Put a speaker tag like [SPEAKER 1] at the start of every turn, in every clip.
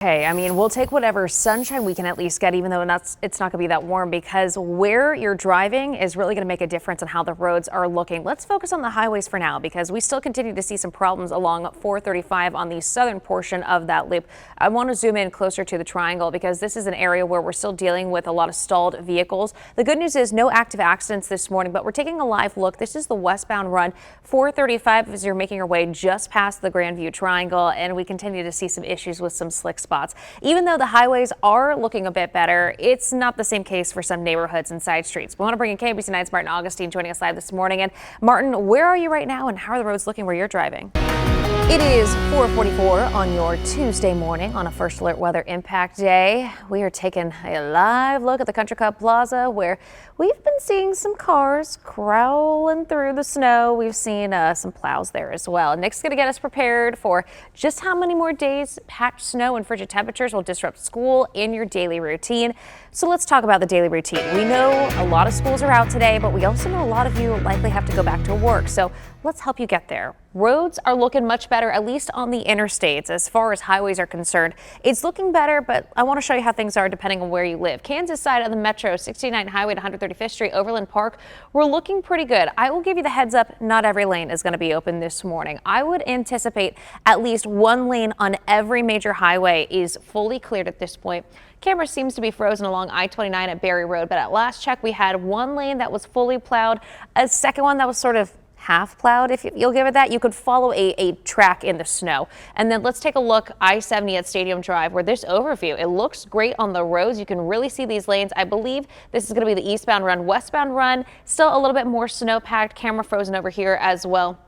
[SPEAKER 1] Hey, I mean, we'll take whatever sunshine we can at least get, even though it's not going to be that warm, because where you're driving is really going to make a difference in how the roads are looking. Let's focus on the highways for now, because we still continue to see some problems along 435 on the southern portion of that loop. I want to zoom in closer to the triangle because this is an area where we're still dealing with a lot of stalled vehicles. The good news is no active accidents this morning, but we're taking a live look. This is the westbound run 435 as you're making your way just past the Grandview Triangle, and we continue to see some issues with some slick spots. Even though the highways are looking a bit better, it's not the same case for some neighborhoods and side streets. We want to bring in KMBC 9's Martin Augustine joining us live this morning. And Martin, where are you right now and how are the roads looking where you're driving? It is 4:44 on your Tuesday morning on a First Alert Weather Impact Day. We are taking a live look at the Country Club Plaza where we've been seeing some cars crawling through the snow. We've seen some plows there as well. Nick's going to get us prepared for just how many more days patched snow and frigid temperatures will disrupt school and your daily routine. So let's talk about the daily routine. We know a lot of schools are out today, but we also know a lot of you likely have to go back to work. So let's help you get there. Roads are looking much better, at least on the interstates. As far as highways are concerned, it's looking better, but I want to show you how things are depending on where you live. Kansas side of the metro, 69 Highway to 135th Street, Overland Park, we're looking pretty good. I will give you the heads up, not every lane is going to be open this morning. I would anticipate at least one lane on every major highway is fully cleared at this point. Camera seems to be frozen along I-29 at Berry Road, but at last check, we had one lane that was fully plowed, a second one that was sort of half plowed, if you'll give it that. You could follow a track in the snow. And then let's take a look I-70 at Stadium Drive where this overview, it looks great on the roads. You can really see these lanes. I believe this is going to be the eastbound run. Westbound run, still a little bit more snow packed, camera frozen over here as well.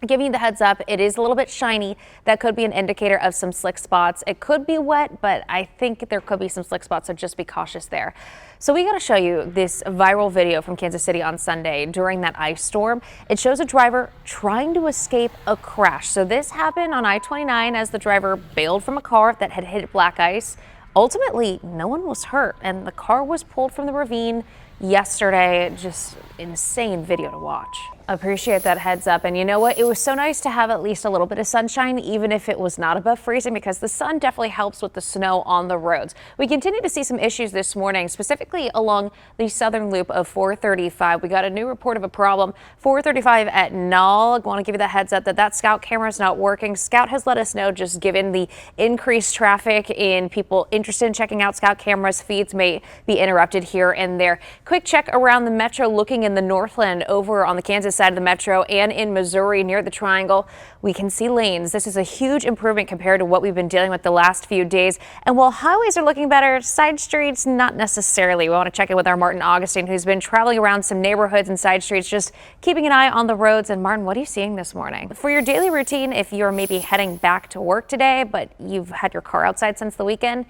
[SPEAKER 1] Giving you the heads up, it is a little bit shiny. That could be an indicator of some slick spots. It could be wet, but I think there could be some slick spots, so just be cautious there. So we got to show you this viral video from Kansas City on Sunday during that ice storm. It shows a driver trying to escape a crash. So this happened on I-29 as the driver bailed from a car that had hit black ice. Ultimately, no one was hurt, and the car was pulled from the ravine yesterday. Just insane video to watch. Appreciate that heads up. And you know what? It was so nice to have at least a little bit of sunshine, even if it was not above freezing, because the sun definitely helps with the snow on the roads. We continue to see some issues this morning, specifically along the southern loop of 435. We got a new report of a problem. 435 at Null. I want to give you the heads up that Scout camera is not working. Scout has let us know, just given the increased traffic in people interested in checking out Scout cameras, feeds may be interrupted here and there. Quick check around the metro, looking in the Northland over on the Kansas side of the metro and in Missouri near the Triangle. We can see lanes. This is a huge improvement compared to what we've been dealing with the last few days. And while highways are looking better, side streets not necessarily. We want to check in with our Martin Augustine, who's been traveling around some neighborhoods and side streets, just keeping an eye on the roads. And Martin, what are you seeing this morning? For your daily routine, if you're maybe heading back to work today, but you've had your car outside since the weekend,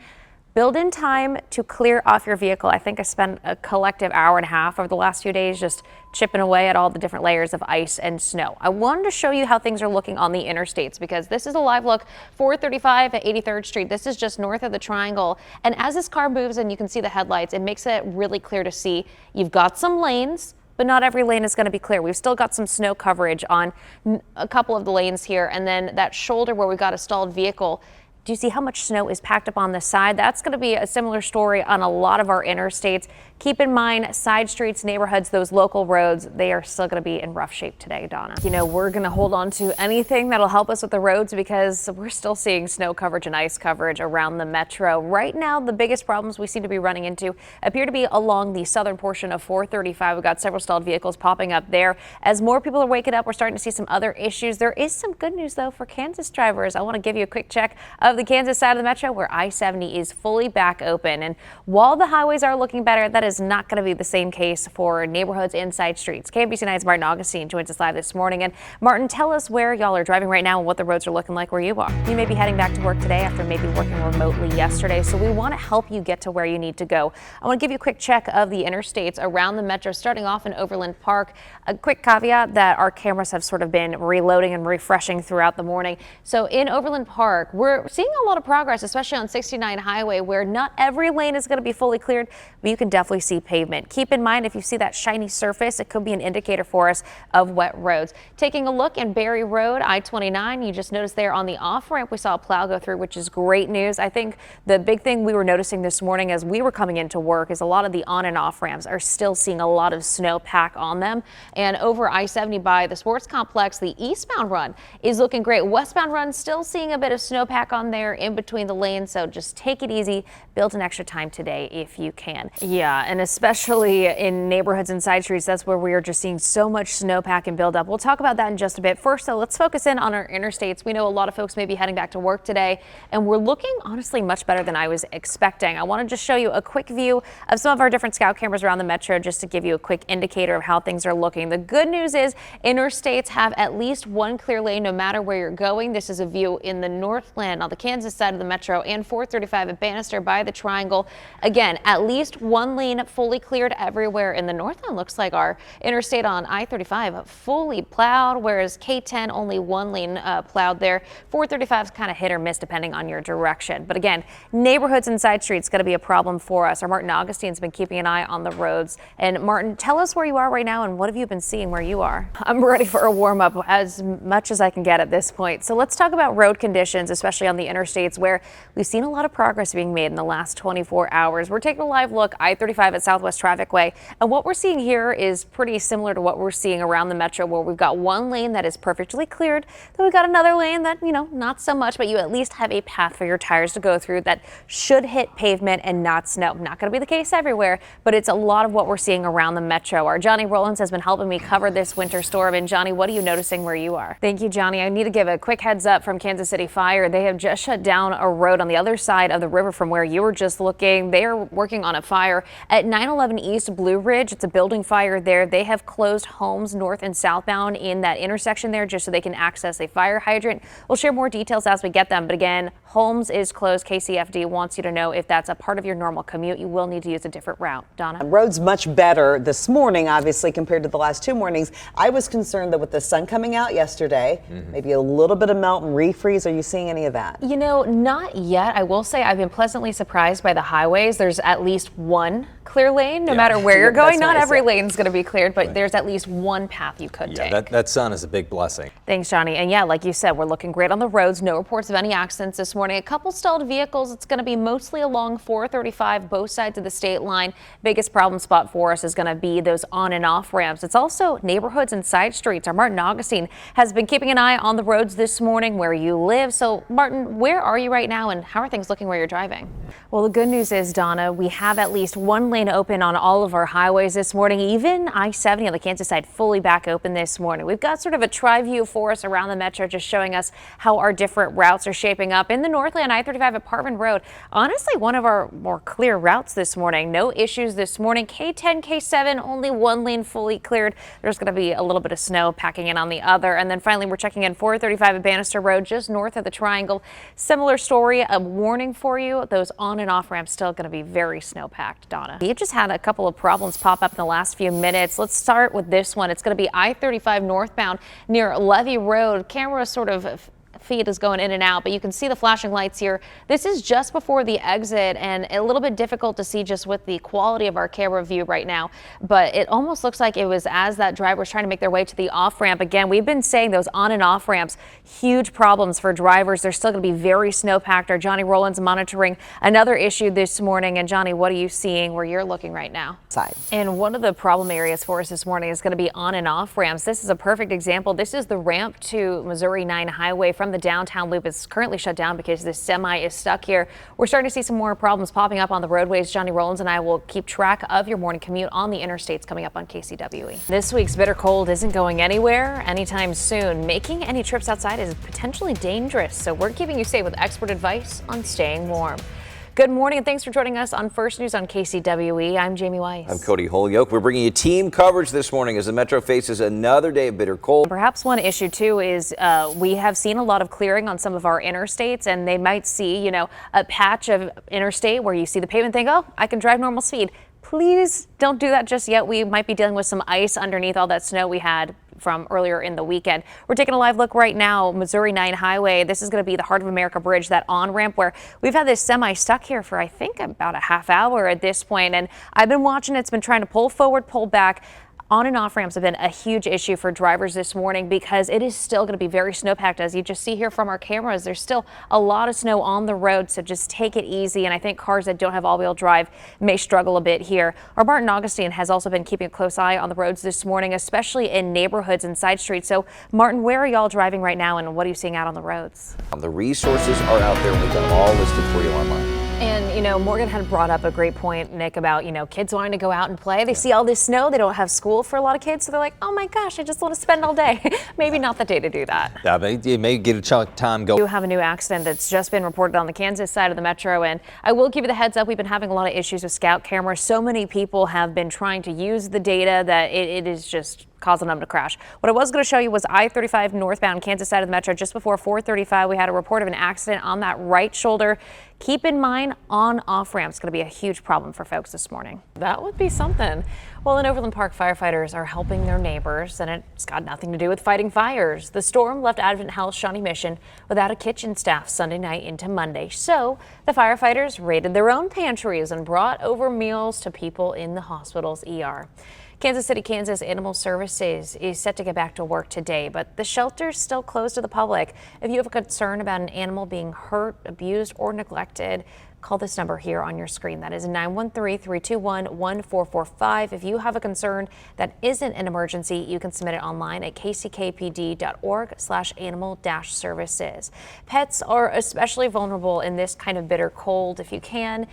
[SPEAKER 1] build in time to clear off your vehicle. I think I spent a collective hour and a half over the last few days just chipping away at all the different layers of ice and snow. I wanted to show you how things are looking on the interstates because this is a live look. 435 at 83rd Street. This is just north of the Triangle. And as this car moves and you can see the headlights, it makes it really clear to see. You've got some lanes, but not every lane is going to be clear. We've still got some snow coverage on a couple of the lanes here. And then that shoulder where we've got a stalled vehicle. Do you see how much snow is packed up on the side? That's going to be a similar story on a lot of our interstates. Keep in mind, side streets, neighborhoods, those local roads, they are still going to be in rough shape today, Donna. You know, we're going to hold on to anything that'll help us with the roads because we're still seeing snow coverage and ice coverage around the metro. Right now, the biggest problems we seem to be running into appear to be along the southern portion of 435. We've got several stalled vehicles popping up there. As more people are waking up, we're starting to see some other issues. There is some good news, though, for Kansas drivers. I want to give you a quick check of the Kansas side of the metro where I-70 is fully back open. And while the highways are looking better, that is not going to be the same case for neighborhoods and side streets. KMBC 9's Martin Augustine joins us live this morning. And Martin, tell us where y'all are driving right now and what the roads are looking like where you are. You may be heading back to work today after maybe working remotely yesterday. So we want to help you get to where you need to go. I want to give you a quick check of the interstates around the metro, starting off in Overland Park. A quick caveat that our cameras have sort of been reloading and refreshing throughout the morning. So in Overland Park, we're seeing seeing a lot of progress, especially on 69 highway, where not every lane is going to be fully cleared, but you can definitely see pavement. Keep in mind, if you see that shiny surface, it could be an indicator for us of wet roads. Taking a look in Berry Road, I-29, you just noticed there on the off ramp, we saw a plow go through, which is great news. I think the big thing we were noticing this morning as we were coming into work is a lot of the on and off ramps are still seeing a lot of snow pack on them. And over I-70 by the sports complex, the eastbound run is looking great. Westbound run still seeing a bit of snowpack on there in between the lanes, so just take it easy, build an extra time today if you can. Yeah, and especially in neighborhoods and side streets, that's where we are just seeing so much snowpack and buildup. We'll talk about that in just a bit. First, though, let's focus in on our interstates. We know a lot of folks may be heading back to work today, and we're looking honestly much better than I was expecting. I want to just show you a quick view of some of our different scout cameras around the metro just to give you a quick indicator of how things are looking. The good news is interstates have at least one clear lane no matter where you're going. This is a view in the Northland on the Kansas side of the metro and 435 at Bannister by the Triangle. Again, at least one lane fully cleared everywhere in the Northland. Looks like our interstate on I-35 fully plowed, whereas K10 only one lane plowed there. 435 is kind of hit or miss depending on your direction. But again, neighborhoods and side streets going to be a problem for us. Our Martin Augustine's been keeping an eye on the roads. And Martin, tell us where you are right now and what have you been seeing where you are? I'm ready for a warm up as much as I can get at this point. So let's talk about road conditions, especially on the interstates where we've seen a lot of progress being made in the last 24 hours. We're taking a live look I-35 at Southwest Traffic Way. And what we're seeing here is pretty similar to what we're seeing around the metro, where we've got one lane that is perfectly cleared. Then we've got another lane that, not so much, but you at least have a path for your tires to go through that should hit pavement and not snow. Not going to be the case everywhere, but it's a lot of what we're seeing around the metro. Our Johnny Rollins has been helping me cover this winter storm. And Johnny, what are you noticing where you are? Thank you, Johnny. I need to give a quick heads up from Kansas City Fire. They have just shut down a road on the other side of the river from where you were just looking. They are working on a fire at 911 East Blue Ridge. It's a building fire there. They have closed homes north and southbound in that intersection there just so they can access a fire hydrant. We'll share more details as we get them. But again, Holmes is closed. KCFD wants you to know if that's a part of your normal commute, you will need to use a different route. Donna?
[SPEAKER 2] Roads much better this morning, obviously, compared to the last two mornings. I was concerned that with the sun coming out yesterday, maybe a little bit of melt and refreeze. Are you seeing any of that?
[SPEAKER 1] Not yet. I will say I've been pleasantly surprised by the highways. There's at least one clear lane, no matter where you're going. Not every lane's going to be cleared, but there's at least one path you could take.
[SPEAKER 3] That sun is a big blessing.
[SPEAKER 1] Thanks, Johnny. And yeah, like you said, we're looking great on the roads. No reports of any accidents this morning. A couple stalled vehicles. It's going to be mostly along 435, both sides of the state line. Biggest problem spot for us is going to be those on and off ramps. It's also neighborhoods and side streets. Our Martin Augustine has been keeping an eye on the roads this morning where you live. So Martin, where are you right now and how are things looking where you're driving? Well, the good news is, Donna, we have at least one lane open on all of our highways this morning. Even I-70 on the Kansas side fully back open this morning. We've got sort of a tri-view for us around the metro, just showing us how our different routes are shaping up. In the Northland, I-35 at Parkman Road, honestly, one of our more clear routes this morning. No issues this morning. K10, K7, only one lane fully cleared. There's going to be a little bit of snow packing in on the other. And then finally, we're checking in 435 at Bannister Road, just north of the Triangle. Similar story, a warning for you. Those on and off ramps still going to be very snow packed, Donna. We've just had a couple of problems pop up in the last few minutes. Let's start with this one. It's going to be I-35 northbound near Levy Road. Camera sort of feed is going in and out, but you can see the flashing lights here. This is just before the exit and a little bit difficult to see just with the quality of our camera view right now, but it almost looks like it was as that driver was trying to make their way to the off ramp. Again, we've been saying those on and off ramps, huge problems for drivers. They're still going to be very snow packed. Our Johnny Rollins monitoring another issue this morning. And Johnny, what are you seeing where you're looking right now? And one of the problem areas for us this morning is going to be on and off ramps. This is a perfect example. This is the ramp to Missouri 9 Highway from the downtown loop. Is currently shut down because this semi is stuck here. We're starting to see some more problems popping up on the roadways. Johnny Rollins and I will keep track of your morning commute on the interstates coming up on KCWE. This week's bitter cold isn't going anywhere anytime soon. Making any trips outside is potentially dangerous, so we're keeping you safe with expert advice on staying warm. Good morning and thanks for joining us on First News on KCWE. I'm Jamie Weiss.
[SPEAKER 4] I'm Cody Holyoke. We're bringing you team coverage this morning as the metro faces another day of bitter cold.
[SPEAKER 1] Perhaps one issue too is we have seen a lot of clearing on some of our interstates, and they might see, a patch of interstate where you see the pavement, think, oh, I can drive normal speed. Please don't do that just yet. We might be dealing with some ice underneath all that snow we had from earlier in the weekend. We're taking a live look right now, Missouri 9 Highway. This is going to be the Heart of America Bridge, that on-ramp where we've had this semi stuck here for I think about a half hour at this point. And I've been watching, it's been trying to pull forward, pull back. On and off ramps have been a huge issue for drivers this morning because it is still going to be very snowpacked. As you just see here from our cameras, there's still a lot of snow on the road, so just take it easy. And I think cars that don't have all-wheel drive may struggle a bit here. Our Martin Augustine has also been keeping a close eye on the roads this morning, especially in neighborhoods and side streets. So Martin, where are y'all driving right now and what are you seeing out on the roads?
[SPEAKER 4] The resources are out there. We've got them all listed for you online.
[SPEAKER 1] And, Morgan had brought up a great point, Nick, about, kids wanting to go out and play. They see all this snow. They don't have school for a lot of kids. So they're like, oh, my gosh, I just want to spend all day. Maybe not the day to do that.
[SPEAKER 3] Yeah, you may get a chunk of time go.
[SPEAKER 1] We do have a new accident that's just been reported on the Kansas side of the metro. And I will give you the heads up. We've been having a lot of issues with Scout cameras. So many people have been trying to use the data that it is just causing them to crash. What I was going to show you was I-35 northbound Kansas side of the metro. Just before 4:35, we had a report of an accident on that right shoulder. Keep in mind, on-off ramps going to be a huge problem for folks this morning. That would be something. Well, in Overland Park, firefighters are helping their neighbors, and it's got nothing to do with fighting fires. The storm left Advent Health Shawnee Mission without a kitchen staff Sunday night into Monday. So the firefighters raided their own pantries and brought over meals to people in the hospital's ER. Kansas City, Kansas Animal Services is set to get back to work today, but the shelter's still closed to the public. If you have a concern about an animal being hurt, abused, or neglected, call this number here on your screen. That is 913-321-1445. If you have a concern that isn't an emergency, you can submit it online at kckpd.org/animal-services. Pets are especially vulnerable in this kind of bitter cold. If you can,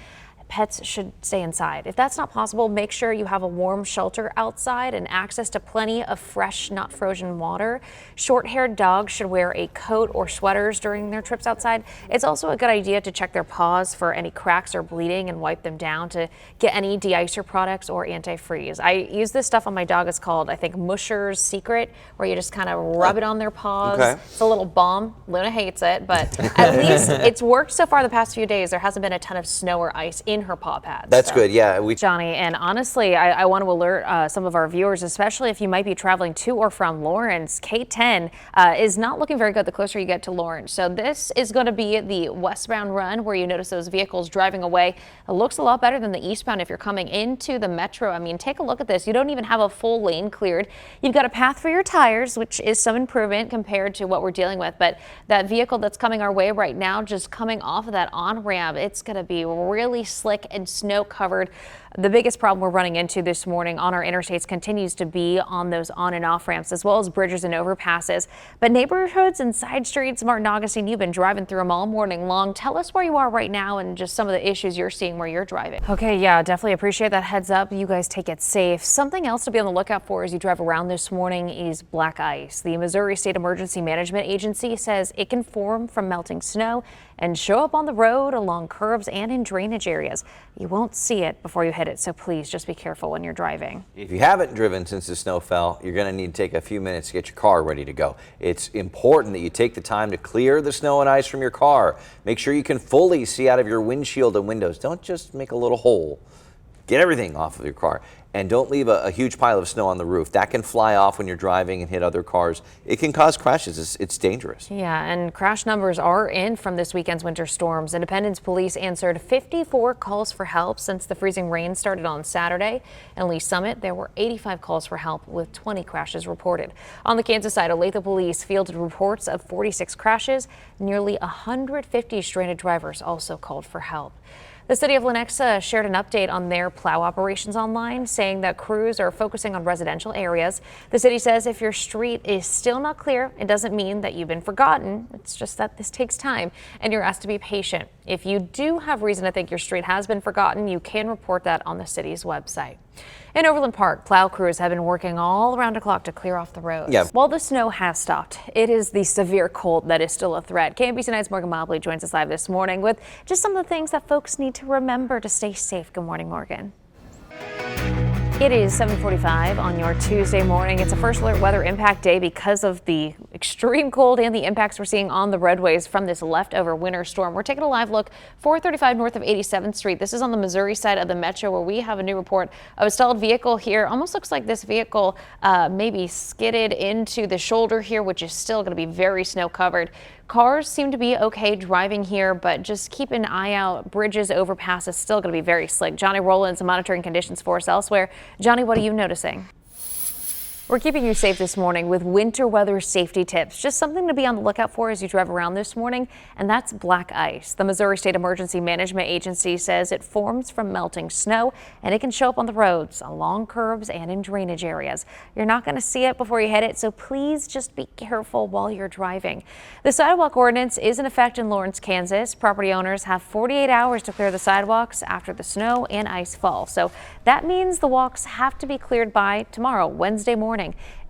[SPEAKER 1] pets should stay inside. If that's not possible, make sure you have a warm shelter outside and access to plenty of fresh, not frozen water. Short-haired dogs should wear a coat or sweaters during their trips outside. It's also a good idea to check their paws for any cracks or bleeding and wipe them down to get any de-icer products or antifreeze. I use this stuff on my dog. It's called, I think, Musher's Secret, where you just kind of rub it on their paws.
[SPEAKER 4] Okay.
[SPEAKER 1] It's a little balm. Luna hates it, but at least it's worked so far the past few days. There hasn't been a ton of snow or ice in her paw pads.
[SPEAKER 4] That's good. Yeah.
[SPEAKER 1] Johnny, and honestly, I want to alert some of our viewers, especially if you might be traveling to or from Lawrence. K10 is not looking very good the closer you get to Lawrence. So this is going to be the westbound run where you notice those vehicles driving away. It looks a lot better than the eastbound if you're coming into the metro. I mean, take a look at this. You don't even have a full lane cleared. You've got a path for your tires, which is some improvement compared to what we're dealing with. But that vehicle that's coming our way right now, just coming off of that on-ramp, it's going to be really slick and snow covered. The biggest problem we're running into this morning on our interstates continues to be on those on and off ramps, as well as bridges and overpasses. But neighborhoods and side streets, Martin Augustine, you've been driving through them all morning long. Tell us where you are right now and just some of the issues you're seeing where you're driving. Okay, yeah, definitely appreciate that heads up. You guys take it safe. Something else to be on the lookout for as you drive around this morning is black ice. The Missouri State Emergency Management Agency says it can form from melting snow and show up on the road, along curbs, and in drainage areas. You won't see it before you hit it, so please just be careful when you're driving.
[SPEAKER 4] If you haven't driven since the snow fell, you're going to need to take a few minutes to get your car ready to go. It's important that you take the time to clear the snow and ice from your car. Make sure you can fully see out of your windshield and windows. Don't just make a little hole. Get everything off of your car. And don't leave a huge pile of snow on the roof. That can fly off when you're driving and hit other cars. It can cause crashes. It's dangerous.
[SPEAKER 1] Yeah, and crash numbers are in from this weekend's winter storms. Independence Police answered 54 calls for help since the freezing rain started on Saturday. In Lee Summit, there were 85 calls for help with 20 crashes reported. On the Kansas side, Olathe Police fielded reports of 46 crashes. Nearly 150 stranded drivers also called for help. The city of Lenexa shared an update on their plow operations online, saying that crews are focusing on residential areas. The city says if your street is still not clear, it doesn't mean that you've been forgotten. It's just that this takes time and you're asked to be patient. If you do have reason to think your street has been forgotten, you can report that on the city's website. In Overland Park, plow crews have been working all around the clock to clear off the roads.
[SPEAKER 4] Yeah.
[SPEAKER 1] While the snow has stopped, it is the severe cold that is still a threat. KMBC 9's Morgan Mobley joins us live this morning with just some of the things that folks need to remember to stay safe. Good morning, Morgan. It is 7:45 on your Tuesday morning. It's a first alert weather impact day because of the extreme cold and the impacts we're seeing on the roadways from this leftover winter storm. We're taking a live look 435 north of 87th Street. This is on the Missouri side of the metro where we have a new report of a stalled vehicle here. Almost looks like this vehicle maybe skidded into the shoulder here, which is still going to be very snow covered. Cars seem to be okay driving here, but just keep an eye out. Bridges, overpasses, still going to be very slick. Johnny Rowland's monitoring conditions for us elsewhere. Johnny, what are you noticing? We're keeping you safe this morning with winter weather safety tips. Just something to be on the lookout for as you drive around this morning, and that's black ice. The Missouri State Emergency Management Agency says it forms from melting snow, and it can show up on the roads, along curbs, and in drainage areas. You're not going to see it before you hit it, so please just be careful while you're driving. The sidewalk ordinance is in effect in Lawrence, Kansas. Property owners have 48 hours to clear the sidewalks after the snow and ice fall. So that means the walks have to be cleared by tomorrow, Wednesday morning.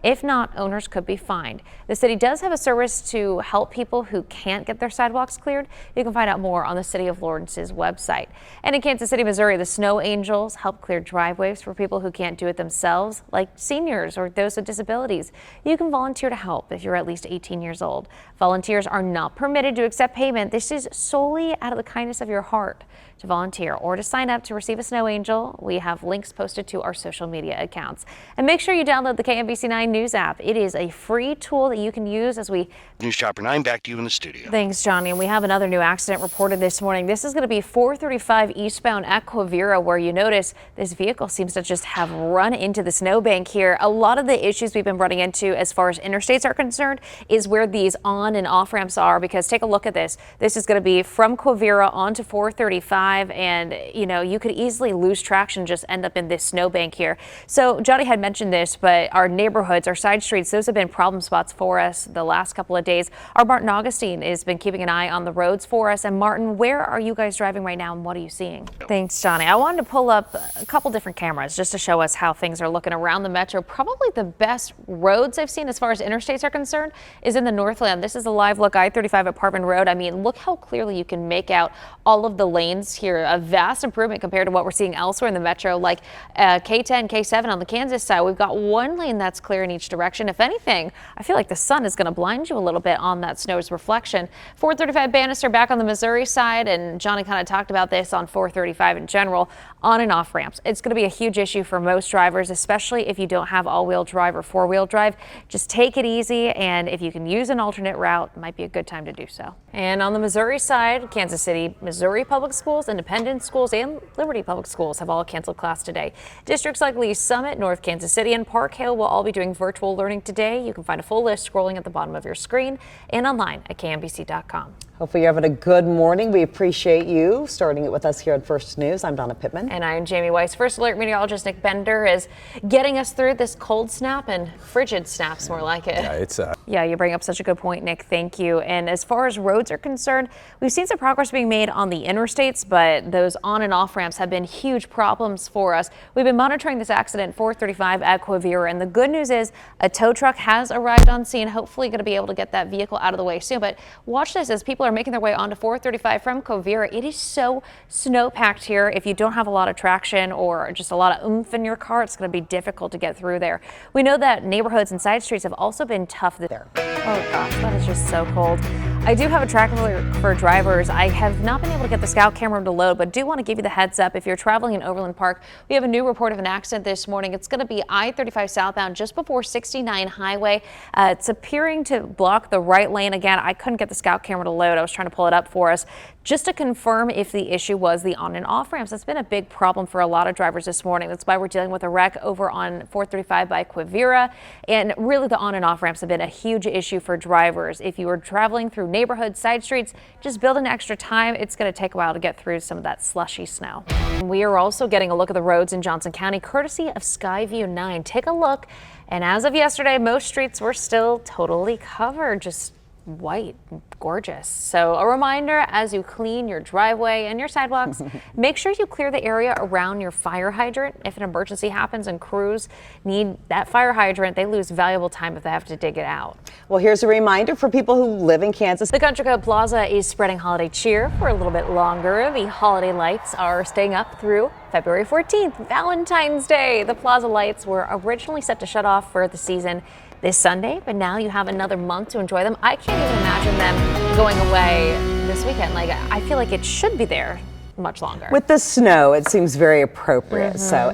[SPEAKER 1] If not, owners could be fined. The city does have a service to help people who can't get their sidewalks cleared. You can find out more on the City of Lawrence's website. And in Kansas City, Missouri, the Snow Angels help clear driveways for people who can't do it themselves, like seniors or those with disabilities. You can volunteer to help if you're at least 18 years old. Volunteers are not permitted to accept payment. This is solely out of the kindness of your heart. To volunteer or to sign up to receive a Snow Angel, we have links posted to our social media accounts. And make sure you download the KMBC 9 News app. It is a free tool that you can use as we...
[SPEAKER 5] News Chopper 9, back to you in the studio.
[SPEAKER 1] Thanks, Johnny. And we have another new accident reported this morning. This is going to be 435 eastbound at Quivira, where you notice this vehicle seems to just have run into the snowbank here. A lot of the issues we've been running into as far as interstates are concerned is where these on and off ramps are, because take a look at this. This is going to be from Quivira onto 435. And you could easily lose traction, just end up in this snowbank here. So Johnny had mentioned this, but our neighborhoods, our side streets, those have been problem spots for us the last couple of days. Our Martin Augustine has been keeping an eye on the roads for us. And Martin, where are you guys driving right now and what are you seeing? Thanks, Johnny. I wanted to pull up a couple different cameras just to show us how things are looking around the metro. Probably the best roads I've seen as far as interstates are concerned is in the Northland. This is a live look, I-35 at Parkman Road. I mean, look how clearly you can make out all of the lanes here. A vast improvement compared to what we're seeing elsewhere in the metro, like K10, K7 on the Kansas side. We've got one lane that's clear in each direction. If anything, I feel like the sun is going to blind you a little bit on that snow's reflection. 435 Bannister back on the Missouri side, and Johnny kind of talked about this on 435 in general, on and off ramps. It's going to be a huge issue for most drivers, especially if you don't have all-wheel drive or four-wheel drive. Just take it easy, and if you can use an alternate route, it might be a good time to do so. And on the Missouri side, Kansas City, Missouri Public Schools, Independent Schools, and Liberty Public Schools have all canceled class today. Districts like Lee Summit, North Kansas City, and Park Hill will all be doing virtual learning today. You can find a full list scrolling at the bottom of your screen and online at KMBC.com.
[SPEAKER 2] Hopefully you're having a good morning. We appreciate you starting it with us here at First News. I'm Donna Pittman.
[SPEAKER 1] And I'm Jamie Weiss. First Alert meteorologist Nick Bender is getting us through this cold snap and frigid snaps, more like it. Yeah, you bring up such a good point, Nick. Thank you. And as far as roads are concerned, we've seen some progress being made on the interstates, but those on and off ramps have been huge problems for us. We've been monitoring this accident 435 at Quivira, and the good news is a tow truck has arrived on scene, hopefully going to be able to get that vehicle out of the way soon. But watch this as people are making their way onto 435 from Quivira. It is so snow packed here. If you don't have a lot of traction or just a lot of oomph in your car, it's going to be difficult to get through there. We know that neighborhoods and side streets have also been tough there. Oh gosh, that is just so cold. I do have a tracker alert for drivers. I have not been able to get the Scout camera to load, but do want to give you the heads up. If you're traveling in Overland Park, we have a new report of an accident this morning. It's going to be I-35 southbound just before 69 Highway. It's appearing to block the right lane again. I couldn't get the Scout camera to load. I was trying to pull it up for us just to confirm if the issue was the on and off ramps. That's been a big problem for a lot of drivers this morning. That's why we're dealing with a wreck over on 435 by Quivira. And really the on and off ramps have been a huge issue for drivers. If you are traveling through neighborhoods, side streets, just build in extra time. It's going to take a while to get through some of that slushy snow. We are also getting a look at the roads in Johnson County, courtesy of Skyview 9. Take a look. And as of yesterday, most streets were still totally covered. Just white, gorgeous. So a reminder, as you clean your driveway and your sidewalks, make sure you clear the area around your fire hydrant. If an emergency happens and crews need that fire hydrant, they lose valuable time if they have to dig it out.
[SPEAKER 2] Well, here's a reminder for people who live in Kansas.
[SPEAKER 1] The Country Club Plaza is spreading holiday cheer for a little bit longer. The holiday lights are staying up through February 14th, Valentine's Day. The plaza lights were originally set to shut off for the season this Sunday, but now you have another month to enjoy them. I can't even imagine them going away this weekend. Like, I feel like it should be there much longer.
[SPEAKER 2] With the snow, it seems very appropriate. So